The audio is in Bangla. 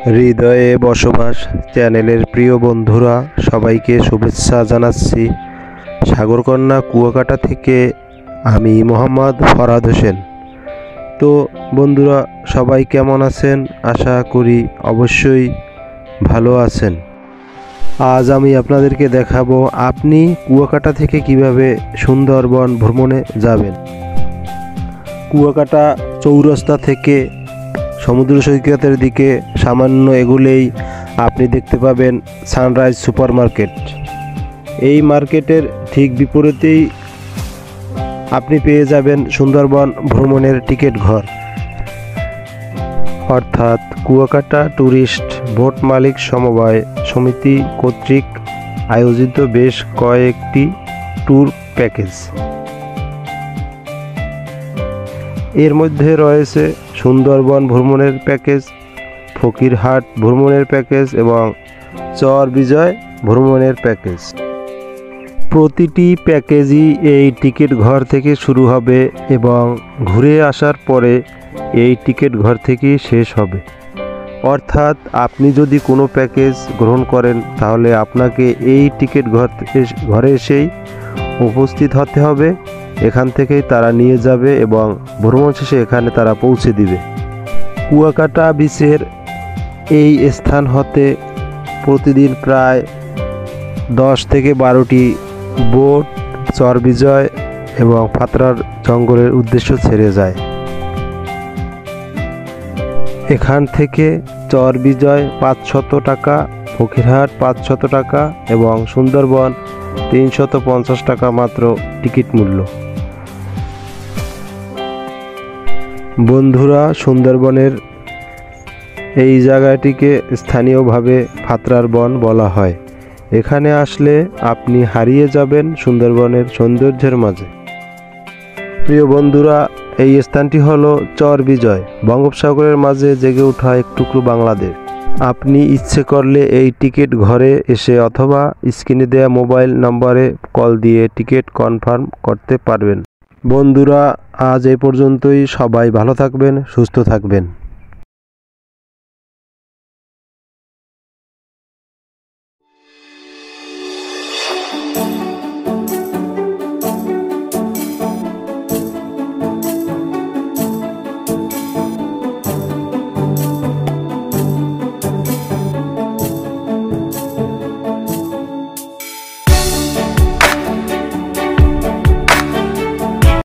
হৃদয়ে বসবাস চ্যানেলের প্রিয় বন্ধুরা সবাইকে শুভেচ্ছা জানাচ্ছি। সাগরকন্যা কুয়াকাটা থেকে আমি মোহাম্মদ ফরহাদ হোসেন। তো বন্ধুরা সবাই কেমন আছেন? আশা করি অবশ্যই ভালো আছেন। আজ আমি আপনাদেরকে দেখাবো আপনি কুয়াকাটা থেকে কিভাবে সুন্দরবন ভ্রমণে যাবেন। কুয়াকাটা চৌরাস্তা থেকে সমুদ্র সৈকতের দিকে সামান্য এগুলেই আপনি দেখতে পাবেন সানরাইজ সুপার মার্কেট। এই মার্কেটের ঠিক বিপরীতেই আপনি পেয়ে যাবেন সুন্দরবন ভ্রমণের টিকিট ঘর, অর্থাৎ কুয়াকাটা ট্যুরিস্ট বোট মালিক সমবায় সমিতি কর্তৃক আয়োজিত বেশ কয়েকটি ট্যুর প্যাকেজ। এর মধ্যে রয়েছে সুন্দরবন ভ্রমণের প্যাকেজ, ফকিরহাট ভ্রমণের প্যাকেজ এবং চর বিজয় ভ্রমণের প্যাকেজ। প্রতিটি প্যাকেজই এই টিকিট ঘর থেকে শুরু হবে এবং ঘুরে আসার পরে এই টিকিট ঘর থেকেই শেষ হবে। অর্থাৎ আপনি যদি কোনো প্যাকেজ গ্রহণ করেন তাহলে আপনাকে এই টিকিট ঘরে এসেই উপস্থিত হতে হবে। এখান থেকেই তারা নিয়ে যাবে এবং ভ্রমণ শেষে এখানে তারা পৌঁছে দিবে। কুয়াকাটা বিচের এই স্থান হতে প্রতিদিন প্রায় 10 থেকে 12টি বোট চর বিজয় এবং ফাতরার জঙ্গলের উদ্দেশ্য ছেড়ে যায়। এখান থেকে চর বিজয় 500 টাকা, ফকিরহাট 500 টাকা এবং সুন্দরবন 350 টাকা মাত্র টিকিট মূল্য। বন্ধুরা, সুন্দরবনের এই জায়গাটিকে স্থানীয়ভাবে ফাতরার বন বলা হয়। এখানে আসলে আপনি হারিয়ে যাবেন সুন্দরবনের সৌন্দর্যের মাঝে। প্রিয় বন্ধুরা, এই স্থানটি হলো চর বিজয়, বঙ্গোপসাগরের মাঝে জেগে ওঠা এক টুকরো বাংলাদেশ। আপনি ইচ্ছে করলে এই টিকিট ঘরে এসে অথবা স্ক্রিনে দেওয়া মোবাইল নম্বরে কল দিয়ে টিকিট কনফার্ম করতে পারবেন। বন্ধুরা, আজ এই পর্যন্তই। সবাই ভালো থাকবেন, সুস্থ থাকবেন।